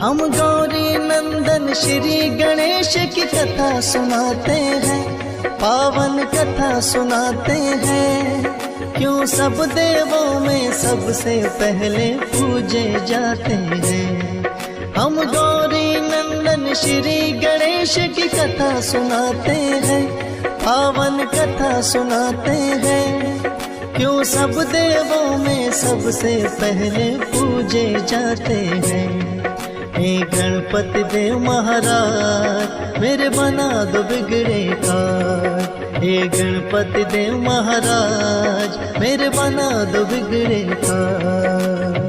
हम गौरी नंदन श्री गणेश की कथा सुनाते हैं, पावन कथा सुनाते हैं। क्यों सब देवों में सबसे पहले पूजे जाते हैं। हम गौरी नंदन श्री गणेश की कथा सुनाते हैं, पावन कथा सुनाते हैं। क्यों सब देवों में सबसे पहले पूजे जाते हैं। हे गणपति देव महाराज मेरे बना दो बिगड़े काज। हे गणपति देव महाराज मेरे बना दो बिगड़े काज।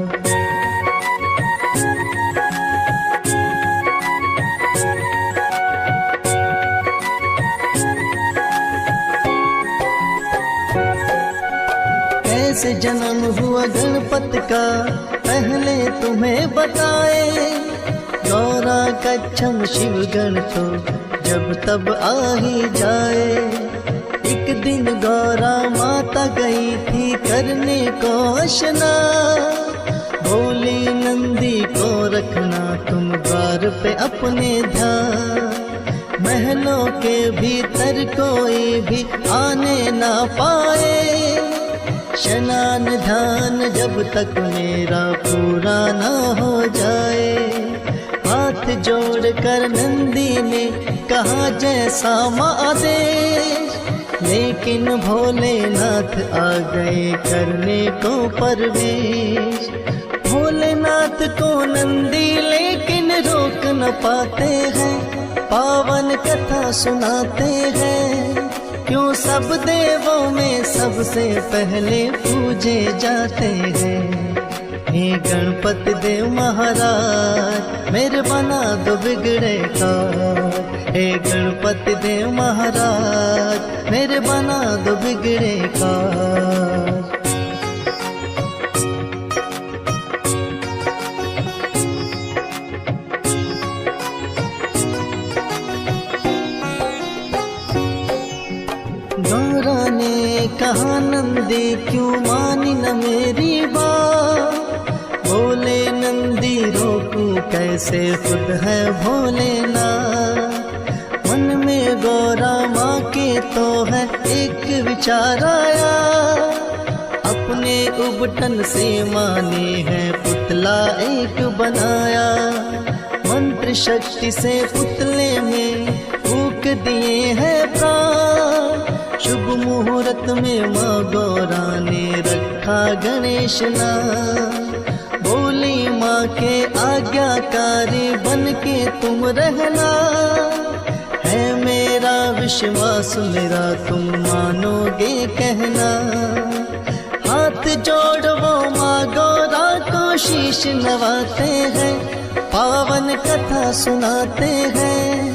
कैसे जन्म हुआ गणपति का पहले तुम्हें बताए। गौरा कच्छम शिव गण तो जब तब आ ही जाए। एक दिन गौरा माता गई थी करने को स्नान। बोली नंदी को रखना तुम द्वार पे अपने ध्यान। महलों के भीतर कोई भी आने ना पाए। स्नान ध्यान जब तक मेरा पूरा ना हो जाए। हाथ जोड़कर नंदी ने कहा जैसा आदेश। लेकिन भोलेनाथ आ गए करने को प्रवेश। भोलेनाथ को नंदी लेकिन रोक न पाते हैं, पावन कथा सुनाते हैं। क्यों सब देवों में सबसे पहले पूजे जाते हैं। हे गणपति देव महाराज मेरे बना दो बिगड़े काज। हे गणपति देव महाराज मेरे बना दो बिगड़े काज। गौरा ने कहा नंदी क्यों मानी न मेरी बात। बोले नंदी रोकूं कैसे खुद है भोलेनाथ। मन में गौरा माँ के तो है एक विचार आया। अपने उबटन से माने है पुतला एक बनाया। मंत्र शक्ति से पुतले में फूंक दिए हैं प्राण। शुभ मुहूर्त में माँ गौरा ने रखा गणेश नाम। बोली माँ के आज्ञाकारी बन के तुम रहना। है मेरा विश्वास मेरा तुम मानोगे कहना। हाथ जोड़ वो माँ गौरा को शीश नवाते हैं, पावन कथा सुनाते हैं।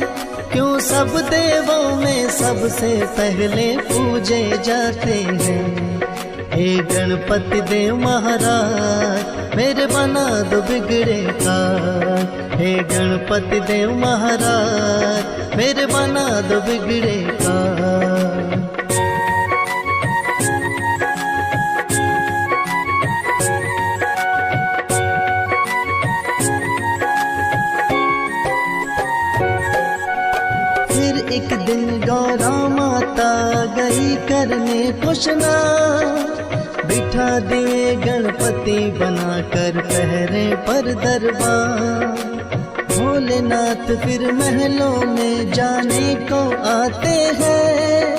क्यों सब देवों में सबसे पहले पूजे जाते हैं। हे गणपति देव महाराज मेरे बना दो बिगड़े काज। हे गणपति देव महाराज मेरे बना दो बिगड़े काज। एक दिन गौरा माता गई करने को स्नान। बिठा दिए गणपति बनाकर पहरे पर दरबार। भोलेनाथ फिर महलों में जाने को आते हैं।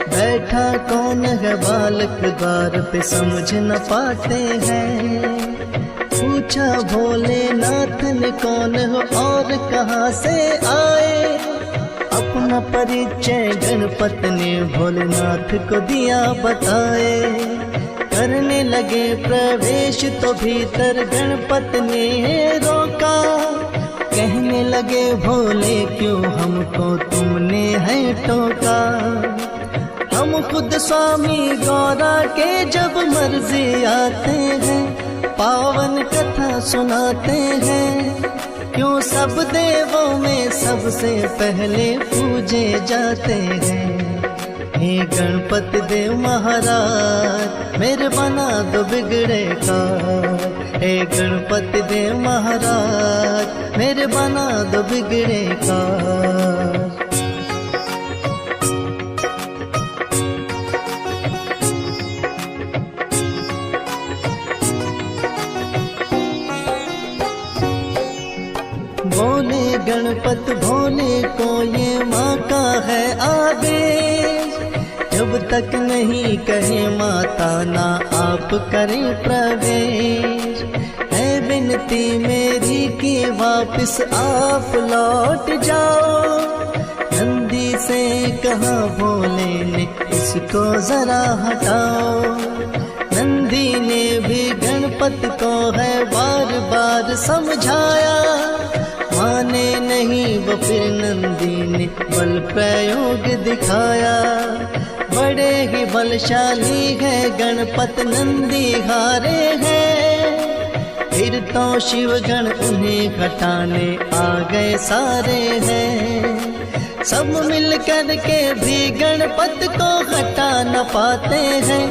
बैठा कौन है बालक द्वार पे समझ न पाते हैं। पूछा भोलेनाथ ने कौन हो और कहाँ से आए। अपना परिचय गणपति ने भोलेनाथ को दिया बताए। करने लगे प्रवेश तो भीतर गणपति ने रोका। कहने लगे भोले क्यों हमको तुमने है टोका। हम खुद स्वामी गौरा के जब मर्जी आते हैं, पावन कथा सुनाते हैं। क्यों सब देवों में सबसे पहले पूजे जाते हैं। हे गणपति देव महाराज मेरे बना दो बिगड़े काज। हे गणपति देव महाराज मेरे बना दो बिगड़े काज। बोले गणपत भोले को ये माँ का है आदेश, जब तक नहीं कहे माता ना आप करें प्रवेश। है विनती मेरी कि वापस आप लौट जाओ, नंदी से कहा भोले ने इसको जरा हटाओ। नंदी ने भी गणपत को है बार बार समझाया, माने नहीं वो फिर नंदी ने बल प्रयोग दिखाया। बड़े ही बलशाली है गणपत नंदी हारे हैं, फिर तो शिव गण उन्हें हटाने आ गए सारे हैं। सब मिल कर के भी गणपत को हटा न पाते हैं,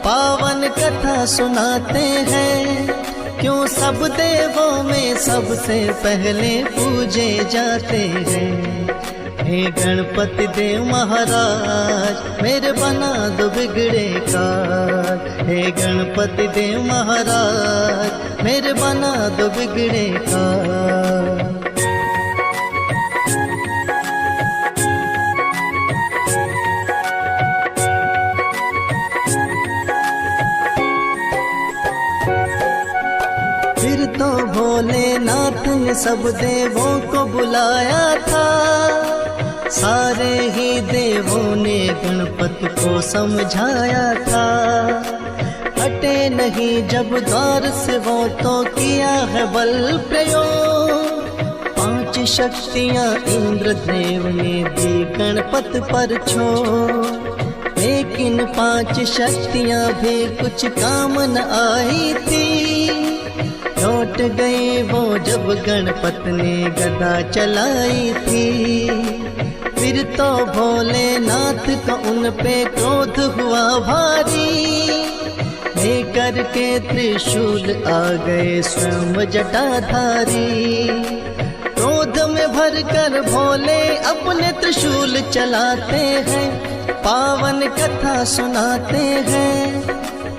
पावन कथा सुनाते हैं। क्यों सब देवों में सबसे पहले पूजे जाते हैं। हे गणपति देव महाराज मेरे बना दो बिगड़े काज। हे गणपति देव महाराज मेरे बना दो बिगड़े काज। फिर तो भोलेनाथ ने सब देवों को बुलाया था, सारे ही देवों ने गणपत को समझाया था। हटे नहीं जब द्वार से वो तो किया है बल प्रयोग, 5 शक्तियां इंद्रदेव ने दी गणपत पर छोड़। लेकिन 5 शक्तियां भी कुछ काम न आई थी, लौट गए वो जब गणपत ने गदा चलाई थी। फिर तो भोलेनाथ का उन पे क्रोध हुआ भारी, लेकर के त्रिशूल आ गए स्वयं जटाधारी। क्रोध में भरकर भोले अपने त्रिशूल चलाते हैं, पावन कथा सुनाते हैं।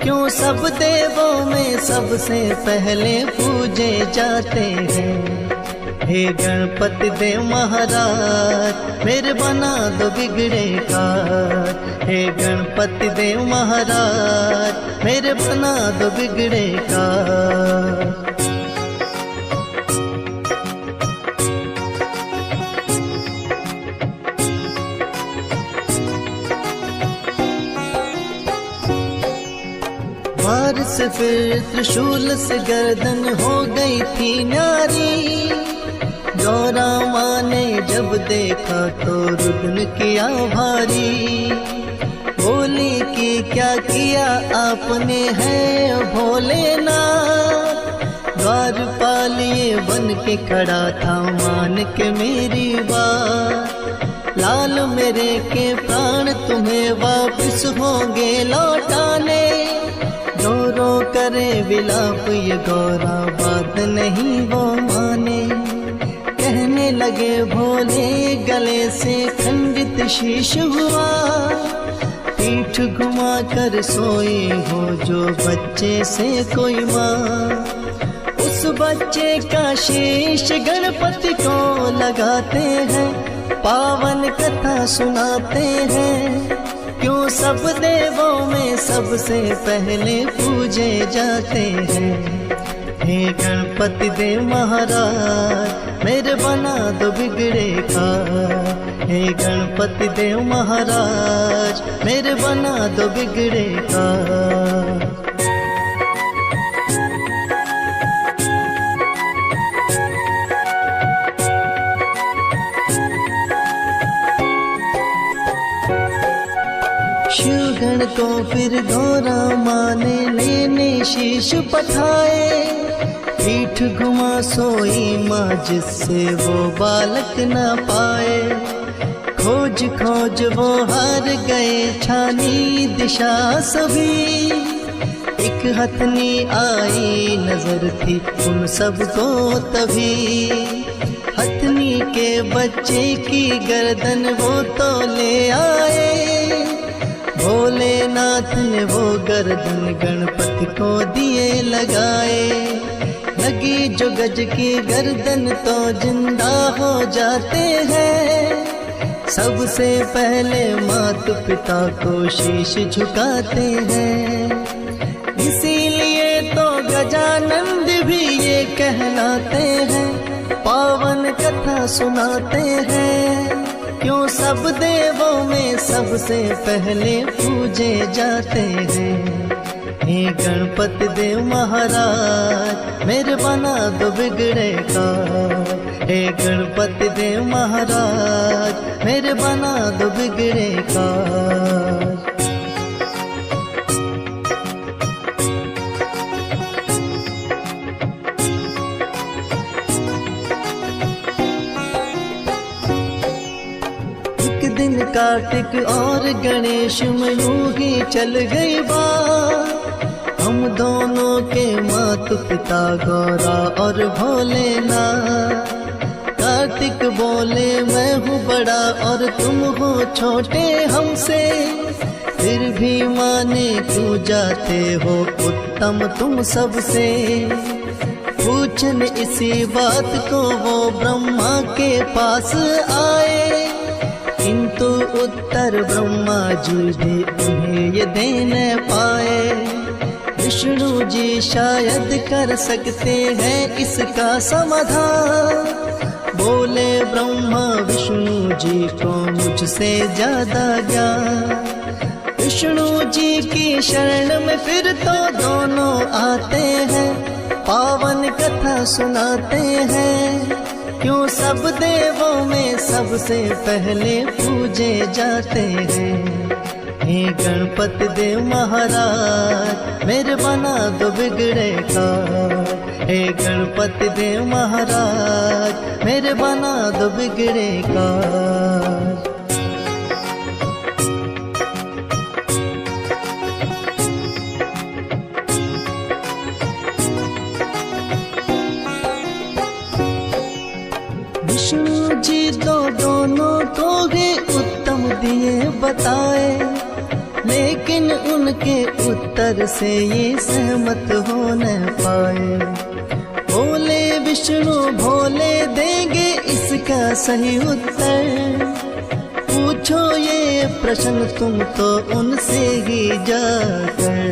क्यों सब देवों में सबसे पहले पूजे जाते हैं। हे गणपति देव महाराज मेरे बना दो बिगड़े काज। हे गणपति देव महाराज मेरे बना दो बिगड़े काज। वार से फिर त्रिशूल से गर्दन हो गई थी नारी। गौरा माँ ने जब देखा तो रुदन किया भारी, बोली कि क्या किया आपने है भोलेनाथ। द्वारपालिए बन के खड़ा था मान के मेरी बात। लाल मेरे के प्राण तुम्हें वापस होंगे लौटाने, रो रो करे विलाप ये गौरा बात नहीं वो माने। कहने लगे भोले गले से खंडित शीश हुआ, पीठ घुमा कर सोई हो जो बच्चे से कोई माँ। उस बच्चे का शीश गणपति को लगाते हैं, पावन कथा सुनाते हैं। क्यों सब देवों में सबसे पहले पूजे जाते हैं। हे गणपति देव महाराज मेरे बना दो बिगड़े काज। हे गणपति देव महाराज मेरे बना दो बिगड़े काज। शिवगण को फिर गौरा माँ ने लेने शीश पठाए, पीठ घुमा सोई माँ जिससे वो बालक न पाए। खोज खोज वो हार गए छानी दिशा सभी, एक हथनी आई नजर थी उन सबको तभी, हथनी के बच्चे की गर्दन वो तो ले आए। भोलेनाथ ने वो गर्दन गणपति को दिए लगाए। लगी जो गज की गर्दन तो जिंदा हो जाते हैं। सबसे पहले माता पिता को शीश झुकाते हैं। इसीलिए तो गजानंद भी ये कहलाते हैं, पावन कथा सुनाते हैं। क्यों सब देवों में सबसे पहले पूजे जाते हैं। हे गणपति देव महाराज मेरे बना दो बिगड़े का। हे गणपति देव महाराज मेरे बना दो बिगड़े का। दिन कार्तिक और गणेश में यूं ही चल गई बात। हम दोनों के माता पिता गौरा और भोलेनाथ। कार्तिक बोले मैं हूँ बड़ा और तुम हो छोटे हमसे, फिर भी माने क्यों जाते हो उत्तम तुम सबसे। पूछन इसी बात को वो ब्रह्मा के पास आए, किंतु उत्तर ब्रह्मा जी भी उन्हें ये दे न पाए। विष्णु जी शायद कर सकते हैं इसका समाधान। बोले ब्रह्मा विष्णु जी को मुझसे ज्यादा ज्ञान। विष्णु जी की शरण में फिर तो दोनों आते हैं, पावन कथा सुनाते हैं। क्यों सब देवों में सबसे पहले पूजे जाते हैं। हे गणपति देव महाराज मेरे बना दो बिगड़े का। हे गणपति देव महाराज मेरे बना दो बिगड़े का। विष्णु जी तो दोनों को ही उत्तम दिए बताए, लेकिन उनके उत्तर से ये सहमत हो न पाए। बोले विष्णु भोले देंगे इसका सही उत्तर। पूछो ये प्रश्न तुम तो उनसे ही जाकर।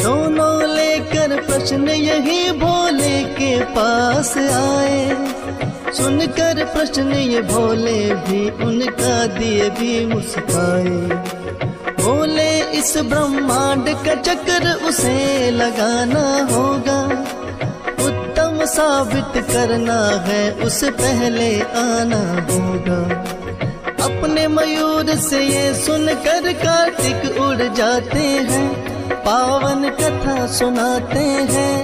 दोनों लेकर प्रश्न यही भोले के पास आए। सुनकर प्रश्न ये भोले भी उनका दिए भी मुस्काए। बोले इस ब्रह्मांड का चक्र उसे लगाना होगा, उत्तम साबित करना है उसे पहले आना होगा। अपने मयूर से ये सुनकर कार्तिक उड़ जाते हैं, पावन कथा सुनाते हैं।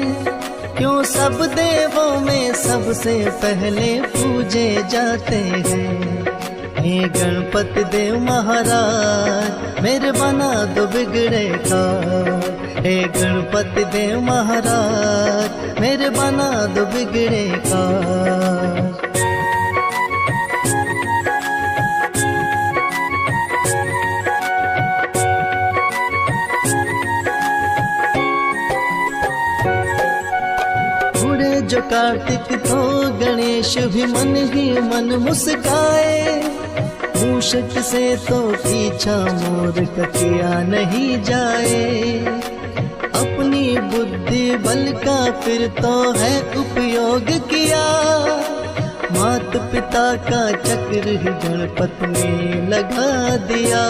क्यों सब देवों में सबसे पहले पूजे जाते हैं। हे गणपति देव महाराज मेरे बना दो बिगड़े का। हे गणपति देव महाराज मेरे बना दो बिगड़े का। जो कार्तिक तो गणेश भी मन ही मन मुस्काए। मूषक से तो पीछा मोर का किया नहीं जाए। अपनी बुद्धि बल का फिर तो है उपयोग किया। माता पिता का चक्र ही गणपति ने लगा दिया।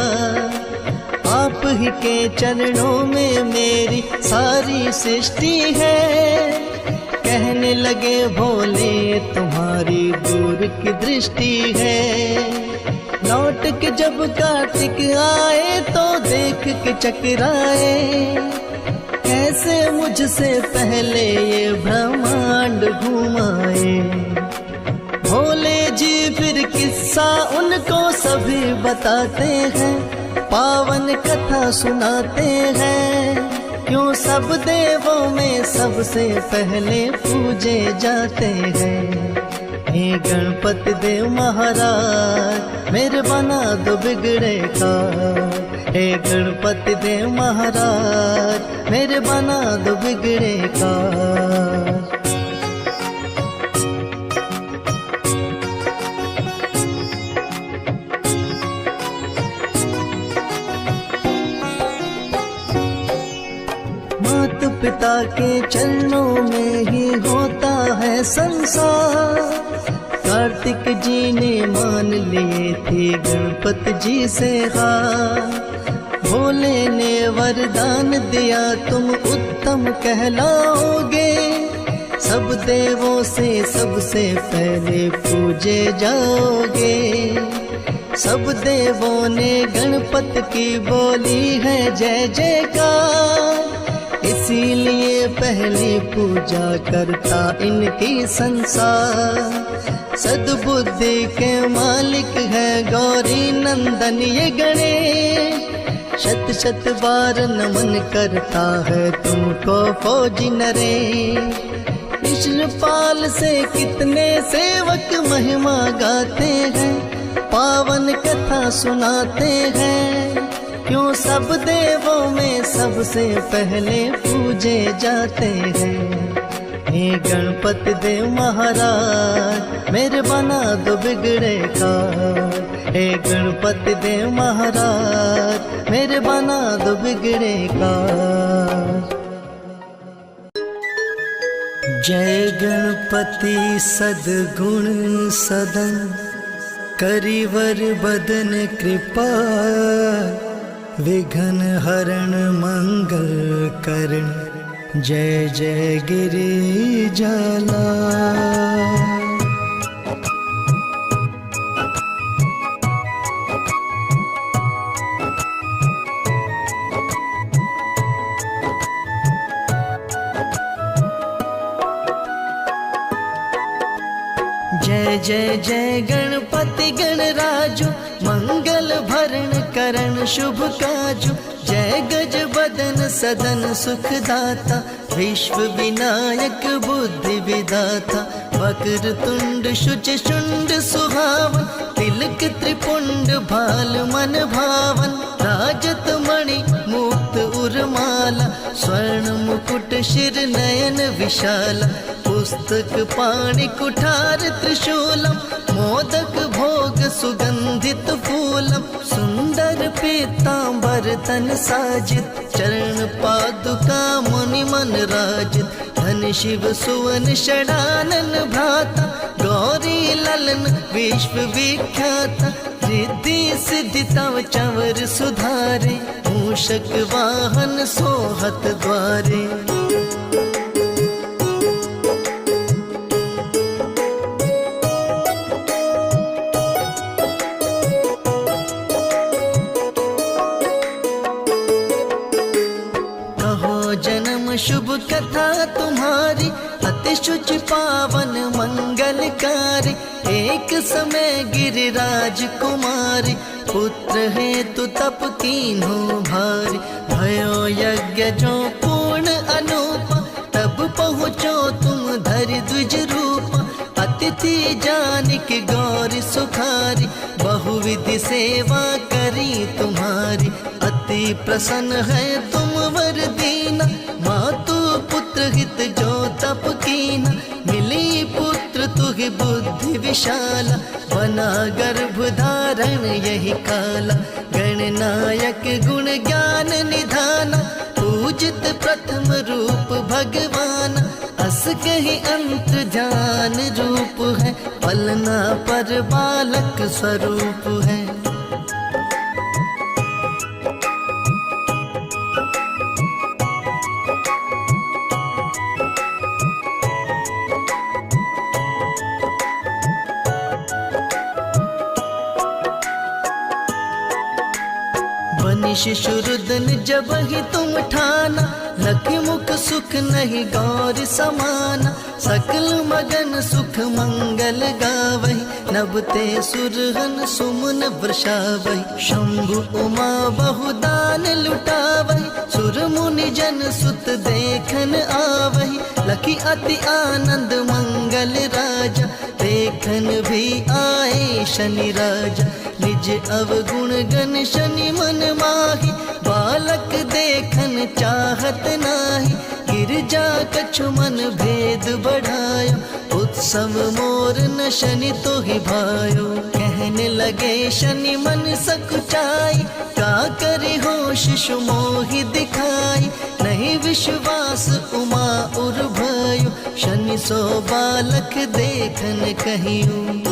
आप ही के चरणों में मेरी सारी सृष्टि है। कहने लगे भोले तुम्हारी दूर की दृष्टि है। लौट के जब कार्तिक आए तो देख के चकराए। कैसे मुझसे पहले ये ब्रह्मांड घुमाए। भोले जी फिर किस्सा उनको सभी बताते हैं, पावन कथा सुनाते हैं। क्यों सब देवों में सबसे पहले पूजे जाते हैं। हे गणपति देव महाराज मेरे बना दो बिगड़े का। हे गणपति देव महाराज मेरे बना दो बिगड़े का। माता पिता के चरणों में ही होता है संसार। कार्तिक जी ने मान लिए थे गणपति जी से हार। भोले ने वरदान दिया तुम उत्तम कहलाओगे। सब देवों से सबसे पहले पूजे जाओगे। सब देवों ने गणपति की बोली है जय जयकार। इसीलिए पहली पूजा करता इनकी संसार। सद्बुद्धि के मालिक है गौरी नंदन ये गणेश। शत शत बार नमन करता है तुमको फौजी नरेश। विष्णुपाल से कितने सेवक महिमा गाते हैं। पावन कथा सुनाते हैं। क्यों सब देवों में सबसे पहले पूजे जाते हैं। हे गणपति देव महाराज मेरे बना दो बिगड़े का। हे गणपति देव महाराज मेरे बना दो बिगड़े का। जय गणपति सद्गुण सदन करिवर बदन कृपा। विघ्न हरण मंगल करण जय जय गिरिजाला। जय जय जय गणपति गणराजु मंगल भरण करण शुभ काजु। जय गज बदन सदन सुखदाता विश्व विनायक बुद्धि विदाता। वक्र तुंड शुच शुंड सुहावन तिलक त्रिपुंड भाल मन भावन। राजत मणि मुक्त उर्माला स्वर्ण मुकुट शिर नयन विशाला। पुस्तक पाणि कुठार त्रिशूलम मोदक भोग सुगंधित फूलम। सुंदर पीतांबर तन साजित चरण पादुका मुनि मन राजित। धन शिव सुवन षडानन भ्राता गौरी ललन विश्व विख्याता। रिद्धि सिद्धि तव चंवर सुधारे मूषक वाहन सोहत द्वारे। जन्म शुभ कथा तुम्हारी अति शुच पावन मंगलकारी। एक समय गिरिराज कुमारी पुत्र हेतु तप कीन्हो भारी। भयो यज्ञ जो पूर्ण अनूपा तब पहुँचो तुम धरि द्विज रूपा। अतिथि जानिक गौरी सुखारी बहुविधि सेवा करी तुम्हारी। अति प्रसन्न है तुम वर दीना मातु पुत्र हित जो तप कीना। मिली पुत्र तुहि बुद्धि विशाला बना गर्भ धारण यही काला। गणनायक गुण ज्ञान निधाना पूजित प्रथम रूप भगवान। अस कहीं अंत ध्यान रूप है पलना पर बालक स्वरूप है। शिशुरुदन जब ही तुम ठाना लखि मुख सुख नहीं गौर समाना, सकल मगन सुख मंगल गावही, नभते सुरहन सुमन वर्षावही, शंभु उमा बहुदान लुटावही, सुर मुनि जन सुत देखन आवही, लखी अति आनंद मंगल राजा, देखन भी आए शनि राजा, निज अवगुण गण शनि मन माही, बालक देखन चाहत नाही, गिरजा कछु मन भेद बढ़ायो, उत्सव मोर न शनि तो ही भायो, कहने लगे शनि मन सकुचाई, का करे हो शिशु मोहि दिखाई, नहीं विश्वास उमा उर भयो, शनि सो बालक देखन कहियो।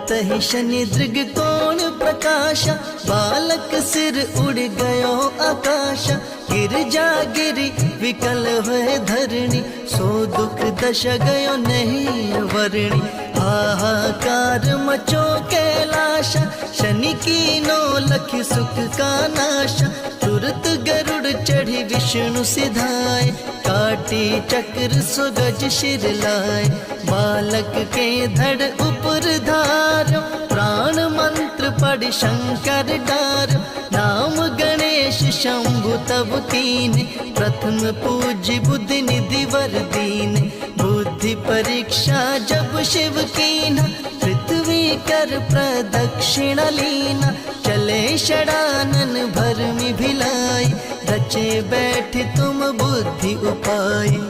तहि शनि दृग कोण प्रकाशा, बालक सिर उड़ गयो आकाशा, गिरजा गिरी विकल हुए धरणी, सो दुख दशा गयो नहीं वर्णी, हाहाकार मचो कैलाशा, शनि की नो लखि सुख का नाशा, तुरत गरुड़ चढ़ी विष्णु सिधाए, काटी चक्र सुगज शिर लाए, बालक के धड़ उपर धार, प्राण मंत्र पढ़ शंकर डार, नाम गणेश शंभु तब कीने, प्रथम पूज्य बुद्धि निधि वर दीने, बुद्धि परीक्षा जब शिव कीना, पृथ्वी कर प्रदक्षिणा लीना, चले षडानन भरमि भिलाई, रचे बैठ तुम बुद्धि उपाय।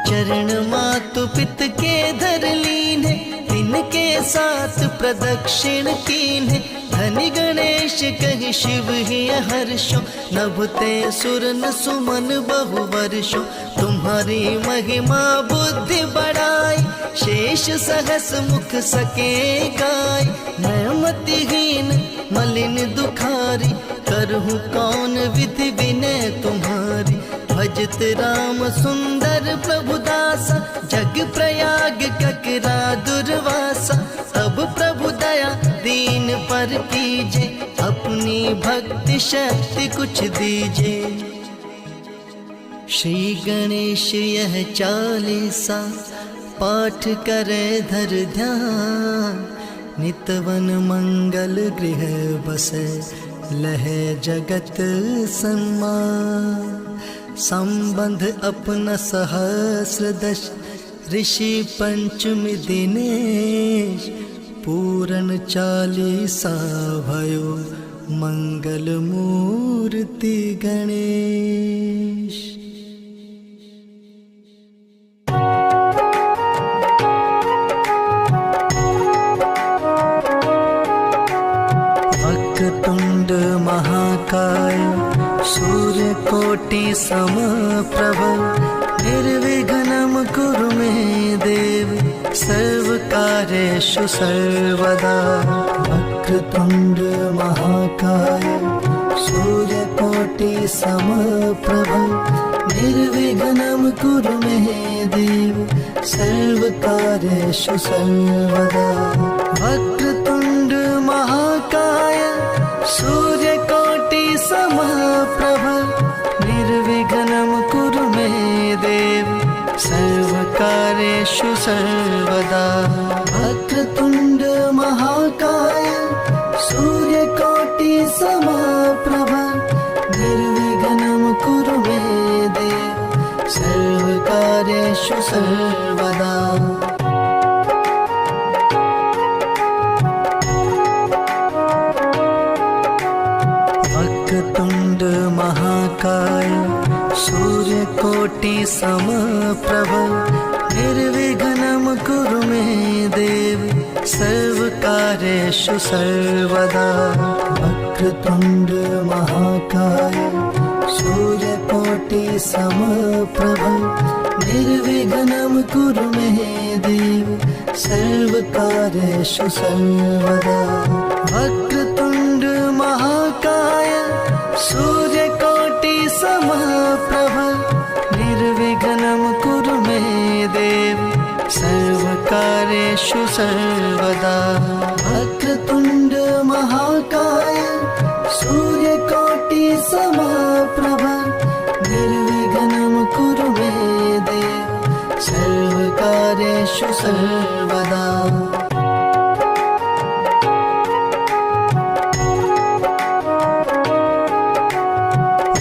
चरण मातु पित के धर लीने, तिनके साथ प्रदक्षिण कीन्हे, धनि गणेश कहि शिव ही हर्षो, नभते सुर न सुमन बहु वर्षो, तुम्हारी महिमा बुद्धि बढ़ाई, शेष सहस मुख सके गाय, मैं मतिहीन मलिन दुखारी, करहूँ कौन विधि विनय तुम्हारी, भजत राम सुंदर प्रभु दासा, जग प्रयाग ककरा दुर्वासा, तब प्रभु दया दीन पर कीजे, अपनी भक्ति शक्ति कुछ दीजे। श्री गणेश यह चालीसा, पाठ करे धर ध्यान, नितवन मंगल गृह बसे, लहे जगत सम्मान, संबंध अपना सहस्र दश, ऋषि पंचमी दिनेश, पूरन चालीसा भयो, मंगल मूर्ति गणेश। वक्रतुंड महाकाय, सूर्य कोटि समप्रभ, निर्विघ्नं कुरु मे देव, सर्व कार्येषु सर्वदा। वक्रतुंड महाकाय, सूर्य कोटि समप्रभ, निर्विघ्नं कुरु मे देव, सर्व कार्येषु सर्वदा। वक्रतुंड महाकाय, सूर्य कोटि समप्रभ, निर्विघ्नं कुरु मे देव, सर्वकार्येषु सर्वदा। वक्रतुंड महाकाय, सूर्यकोटि समप्रभ, निर्विघ्नं कुरु मे देव, सर्वकार्येषु सर्वदा। वक्रतुंड महाकाय, सूर्यकोटि समप्रभ, निर्विघ्नं कुरु मे देव, सर्वकार्येषु सर्वदा। वक्रतुंड महाकाय, सूर्यकोटि समप्रभ निर्विघ्नं कुरु मे देव सर्वकार्येषु सर्वदा। वक्रतुण्ड महाकाय सूर्यकोटि समप्रभ निर्विघ्नं कुरु मे देव सर्वकार्येषु सर्वदा। वक्रतुण्ड महाकाय सूर्यकोटि समप्रभ निर्विघ्नं कुरु मे देव सर्वकार्येषु सर्वदा।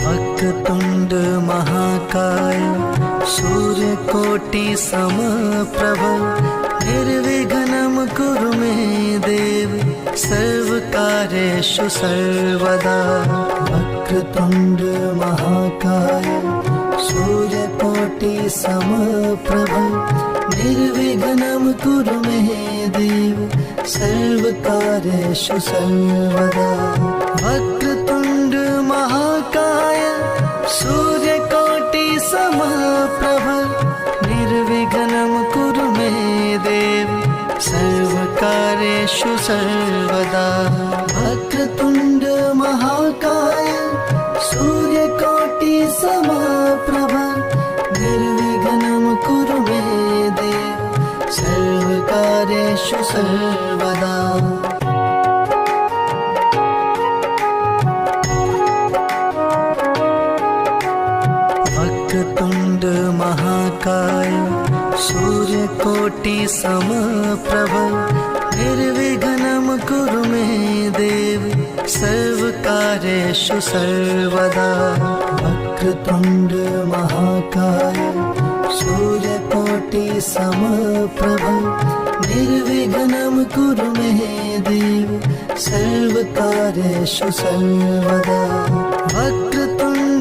वक्रतुण्ड महाकाय सूर्यकोटि समप्रभ निर्विघ्नं कुरु मे देव सर्वकार्येषु सर्वदा। वक्रतुण्ड महाकाय सूर्यकोटि समप्रभ निर्विघ्नं कुरु मे देव सर्वकार्येषु सर्वदा। वक्रतुण्ड महाकाय सूर्यकोटि समप्रभ निर्विघ्नं कुरु मे देव सर्वकार्येषु सर्वदा। वक्रतुण्ड महाकाय सूर्यकोटि समप्रभ निर्विघ्नं कुरु मे देव सर्वकार्येषु सर्वदा। वक्रतुण्ड महाकाय सूर्यकोटि समप्रभ निर्विघ्नं कुरु मे देव सर्वकार्येषु सर्वदा। वक्रतुण्ड महाकाय सूर्यकोटि समप्रभ निर्विघ्नं कुरु मे देव सर्वकार्येषु सर्वदा। वक्रतुण्ड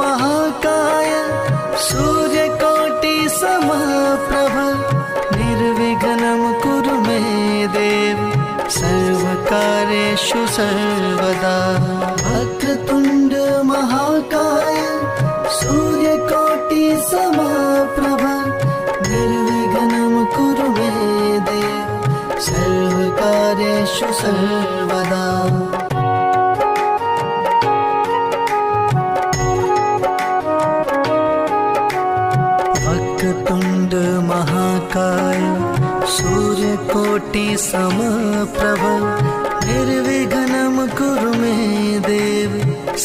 महाकाय सूर्यकोटि समप्रभ निर्विघ्नं कुरु मे देव सर्वकार्येषु सर्वदा। वक्रतुण्ड महाकाय सूर्यकोटि समप्रभ निर्विघ्नं कुरु मे देव सर्वकार्येषु सर्वदा। वक्रतुण्ड महाकाय सूर्यकोटि समप्रभ निर्विघ्नं कुरु मे देव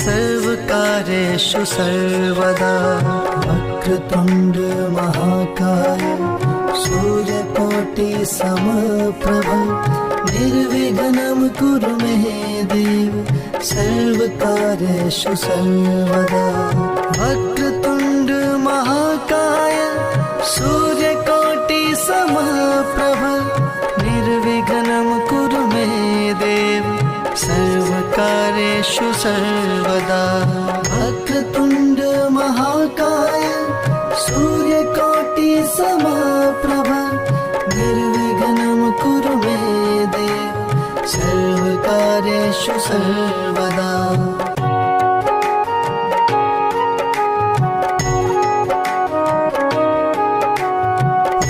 सर्वकार्येषु सर्वदा। वक्रतुण्ड महाकाय सूर्यकोटि समप्रभ निर्विघ्नं कुरु मे देव सर्वकार्येषु सर्वदा। वक्रतुण्ड महाकाय सूर्यकोटि समप्रभ निर्विघ्नं कुरु मे देव सर्वकार्येषु सर्वदा। वक्रतुण्ड महाकाय सूर्यकोटि समप्रभ निर्विघ्नं कुरु मे देव सर्वकार्येषु सर्वदा।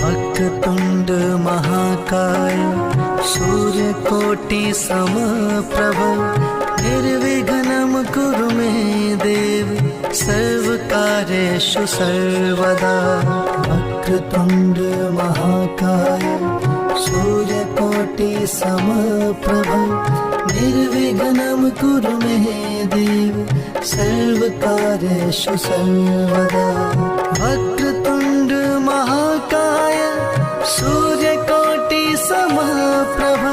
वक्रतुण्ड महाकाय सूर्यकोटि समप्रभ निर्विघ्नं कुरु मे देव सर्वकार्येषु सर्वदा। वक्रतुण्ड महाकाय सूर्यकोटि समप्रभ निर्विघ्नं कुरु मे देव सर्वकार्येषु सर्वदा। वक्रतुण्ड महाकाय सूर्यकोटि समप्रभ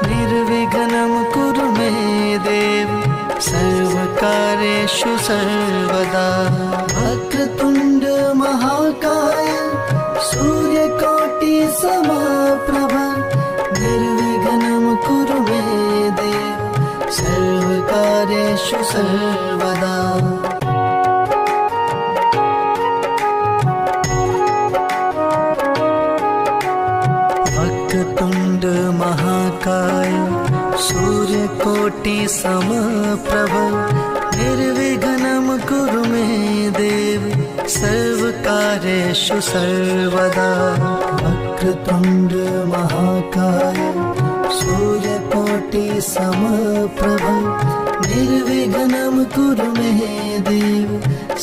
निर्विघ्नं कुरु मे देव सर्वकार्येषु सर्वदा। वक्रतुण्ड महाकाय सूर्यकोटि समप्रभ निर्विघ्नं कुरु मे देव सर्वकार्येषु सर्वदा। वक्रतुण्ड महाकाय सूर्यकोटि समप्रभ निर्विघ्नं कुरु मे देव सर्वकार्येषु सर्वदा। वक्रतुण्ड महाकाय सूर्यकोटि समप्रभ निर्विघ्नं कुरु मे देव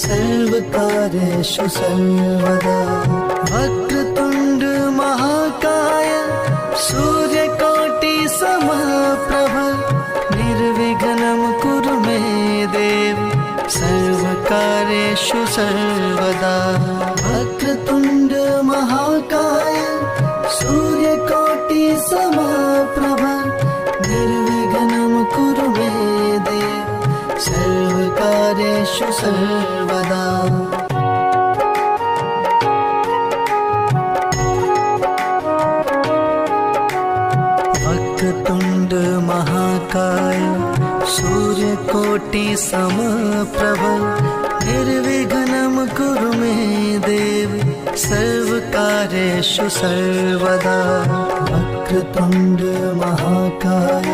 सर्वकार्येषु सर्वदा। वक्रतुण्ड महाकाय सूर्यकोटि समप्रभ निर्विघ्नं कुरु मे देव सर्वकार्येषु सर्वदा। वक्रतुण्ड महाकाय सूर्यकोटि समप्रभ निर्विघ्नं कुरु मे देव सर्वकार्येषु सर्वदा। वक्रतुण्ड महाकाय सूर्यकोटि समप्रभ निर्विघ्नं कुरु मे देव सर्वकार्येषु सर्वदा। वक्रतुण्ड महाकाय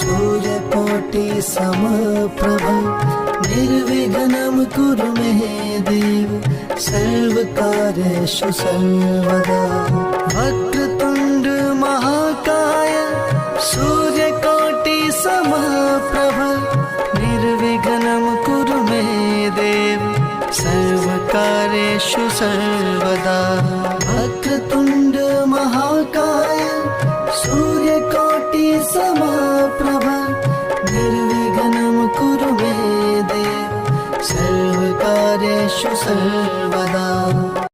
सूर्यकोटि समप्रभ निर्विघ्नं कुरु मे देव सर्वकार्येषु सर्वदा। वक्रतुण्ड महाकाय सूर्यकोटि समप्रभ निर्विघ्नं कुरु मे देव सर्वकार्येषु सर्वदा। वक्रतुण्ड महाकाय सूर्यकोटि समप्रभ निर्विघ्नं कुरु मे देव सर्वकार्येषु सर्वदा।